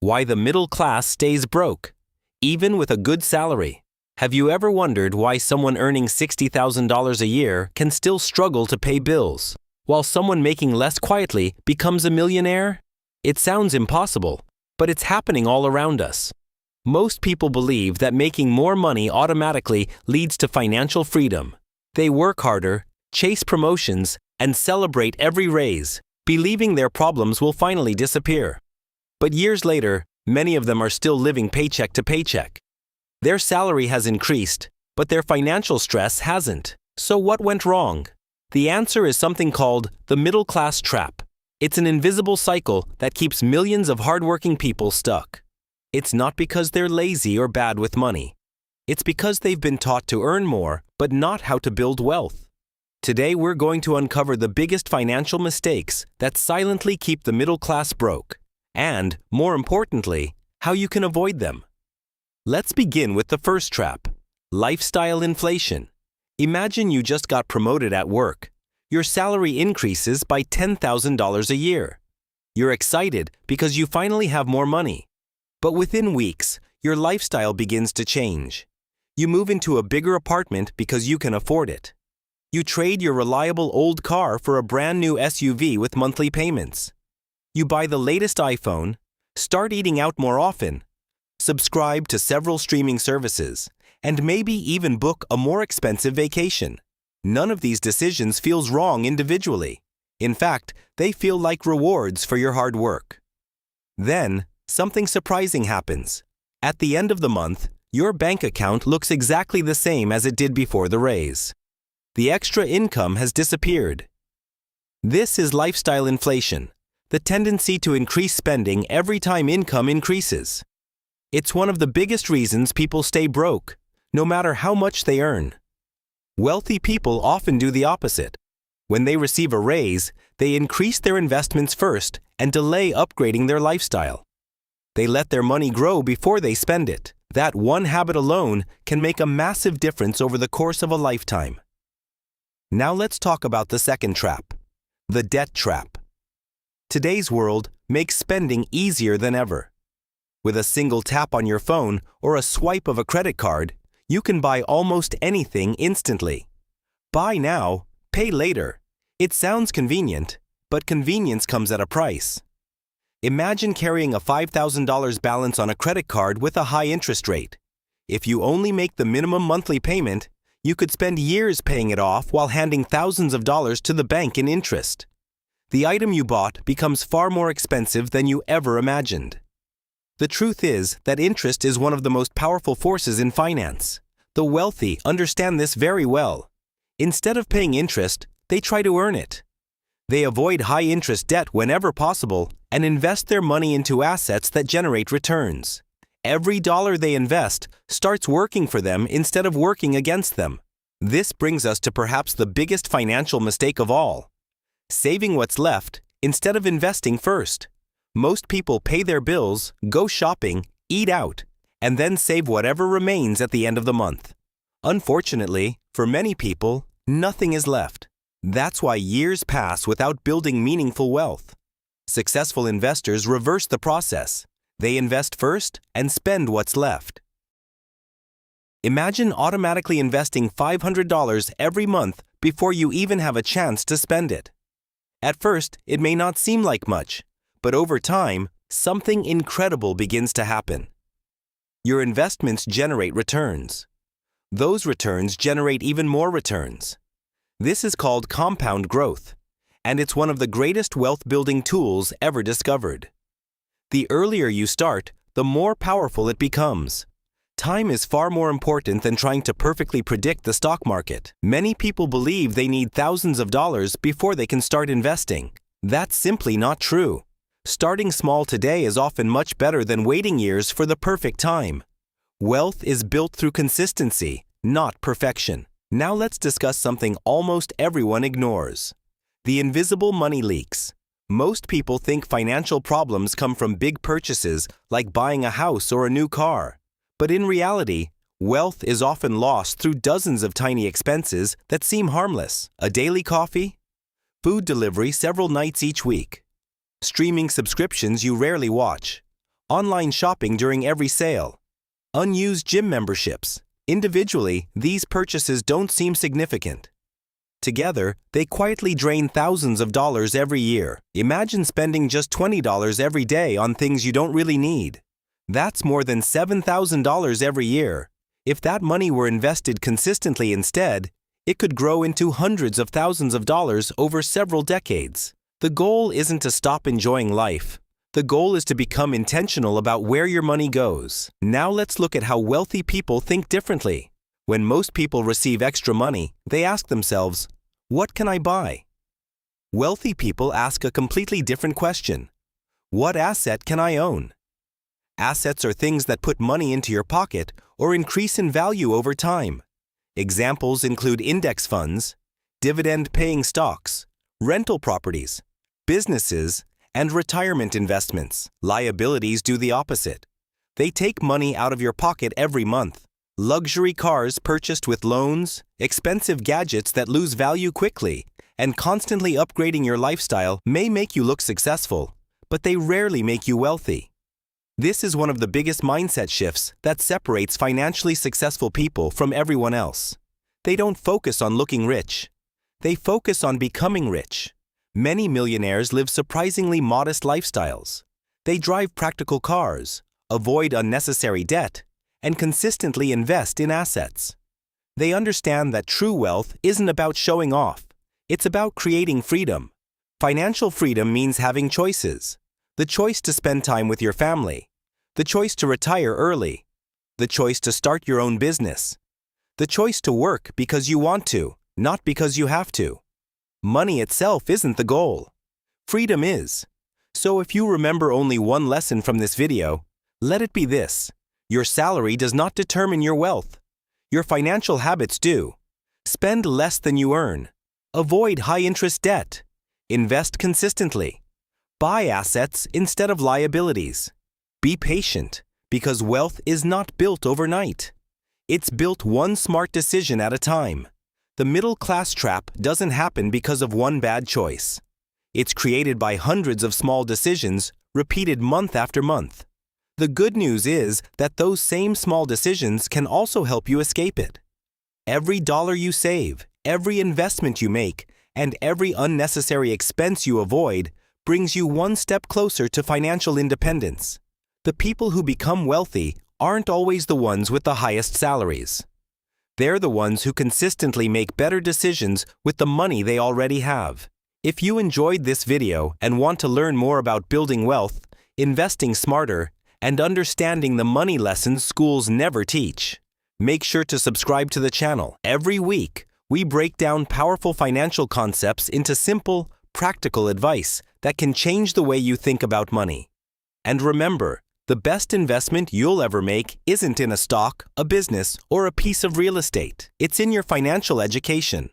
Why the middle class stays broke, even with a good salary. Have you ever wondered why someone earning $60,000 a year can still struggle to pay bills, while someone making less quietly becomes a millionaire? It sounds impossible, but it's happening all around us. Most people believe that making more money automatically leads to financial freedom. They work harder, chase promotions, and celebrate every raise, believing their problems will finally disappear. But years later, many of them are still living paycheck to paycheck. Their salary has increased, but their financial stress hasn't. So what went wrong? The answer is something called the middle class trap. It's an invisible cycle that keeps millions of hardworking people stuck. It's not because they're lazy or bad with money. It's because they've been taught to earn more, but not how to build wealth. Today we're going to uncover the biggest financial mistakes that silently keep the middle class broke, and, more importantly, how you can avoid them. Let's begin with the first trap: lifestyle inflation. Imagine you just got promoted at work. Your salary increases by $10,000 a year. You're excited because you finally have more money. But within weeks, your lifestyle begins to change. You move into a bigger apartment because you can afford it. You trade your reliable old car for a brand new SUV with monthly payments. You buy the latest iPhone, start eating out more often, subscribe to several streaming services, and maybe even book a more expensive vacation. None of these decisions feels wrong individually. In fact, they feel like rewards for your hard work. Then, something surprising happens. At the end of the month, your bank account looks exactly the same as it did before the raise. The extra income has disappeared. This is lifestyle inflation, the tendency to increase spending every time income increases. It's one of the biggest reasons people stay broke, no matter how much they earn. Wealthy people often do the opposite. When they receive a raise, they increase their investments first and delay upgrading their lifestyle. They let their money grow before they spend it. That one habit alone can make a massive difference over the course of a lifetime. Now let's talk about the second trap: the debt trap. Today's world makes spending easier than ever. With a single tap on your phone or a swipe of a credit card, you can buy almost anything instantly. Buy now, pay later. It sounds convenient, but convenience comes at a price. Imagine carrying a $5,000 balance on a credit card with a high interest rate. If you only make the minimum monthly payment, you could spend years paying it off while handing thousands of dollars to the bank in interest. The item you bought becomes far more expensive than you ever imagined. The truth is that interest is one of the most powerful forces in finance. The wealthy understand this very well. Instead of paying interest, they try to earn it. They avoid high-interest debt whenever possible and invest their money into assets that generate returns. Every dollar they invest starts working for them instead of working against them. This brings us to perhaps the biggest financial mistake of all: saving what's left instead of investing first. Most people pay their bills, go shopping, eat out, and then save whatever remains at the end of the month. Unfortunately, for many people, nothing is left. That's why years pass without building meaningful wealth. Successful investors reverse the process. They invest first and spend what's left. Imagine automatically investing $500 every month before you even have a chance to spend it. At first, it may not seem like much, but over time, something incredible begins to happen. Your investments generate returns. Those returns generate even more returns. This is called compound growth, and it's one of the greatest wealth-building tools ever discovered. The earlier you start, the more powerful it becomes. Time is far more important than trying to perfectly predict the stock market. Many people believe they need thousands of dollars before they can start investing. That's simply not true. Starting small today is often much better than waiting years for the perfect time. Wealth is built through consistency, not perfection. Now let's discuss something almost everyone ignores: the invisible money leaks. Most people think financial problems come from big purchases like buying a house or a new car. But in reality, wealth is often lost through dozens of tiny expenses that seem harmless: a daily coffee, food delivery several nights each week, streaming subscriptions you rarely watch, online shopping during every sale, unused gym memberships. Individually, these purchases don't seem significant. Together, they quietly drain thousands of dollars every year. Imagine spending just $20 every day on things you don't really need. That's more than $7,000 every year. If that money were invested consistently instead, it could grow into hundreds of thousands of dollars over several decades. The goal isn't to stop enjoying life. The goal is to become intentional about where your money goes. Now let's look at how wealthy people think differently. When most people receive extra money, they ask themselves, "What can I buy?" Wealthy people ask a completely different question. What asset can I own? Assets are things that put money into your pocket or increase in value over time. Examples include index funds, dividend-paying stocks, rental properties, businesses, and retirement investments. Liabilities do the opposite. They take money out of your pocket every month. Luxury cars purchased with loans, expensive gadgets that lose value quickly, and constantly upgrading your lifestyle may make you look successful, but they rarely make you wealthy. This is one of the biggest mindset shifts that separates financially successful people from everyone else. They don't focus on looking rich. They focus on becoming rich. Many millionaires live surprisingly modest lifestyles. They drive practical cars, avoid unnecessary debt, and consistently invest in assets. They understand that true wealth isn't about showing off. It's about creating freedom. Financial freedom means having choices. The choice to spend time with your family, the choice to retire early, the choice to start your own business, the choice to work because you want to, not because you have to. Money itself isn't the goal. Freedom is. So if you remember only one lesson from this video, let it be this. Your salary does not determine your wealth. Your financial habits do. Spend less than you earn. Avoid high-interest debt. Invest consistently. Buy assets instead of liabilities. Be patient, because wealth is not built overnight. It's built one smart decision at a time. The middle-class trap doesn't happen because of one bad choice. It's created by hundreds of small decisions repeated month after month. The good news is that those same small decisions can also help you escape it. Every dollar you save, every investment you make, and every unnecessary expense you avoid brings you one step closer to financial independence. The people who become wealthy aren't always the ones with the highest salaries. They're the ones who consistently make better decisions with the money they already have. If you enjoyed this video and want to learn more about building wealth, investing smarter, and understanding the money lessons schools never teach, make sure to subscribe to the channel. Every week, we break down powerful financial concepts into simple, practical advice that can change the way you think about money. And remember, the best investment you'll ever make isn't in a stock, a business, or a piece of real estate. It's in your financial education.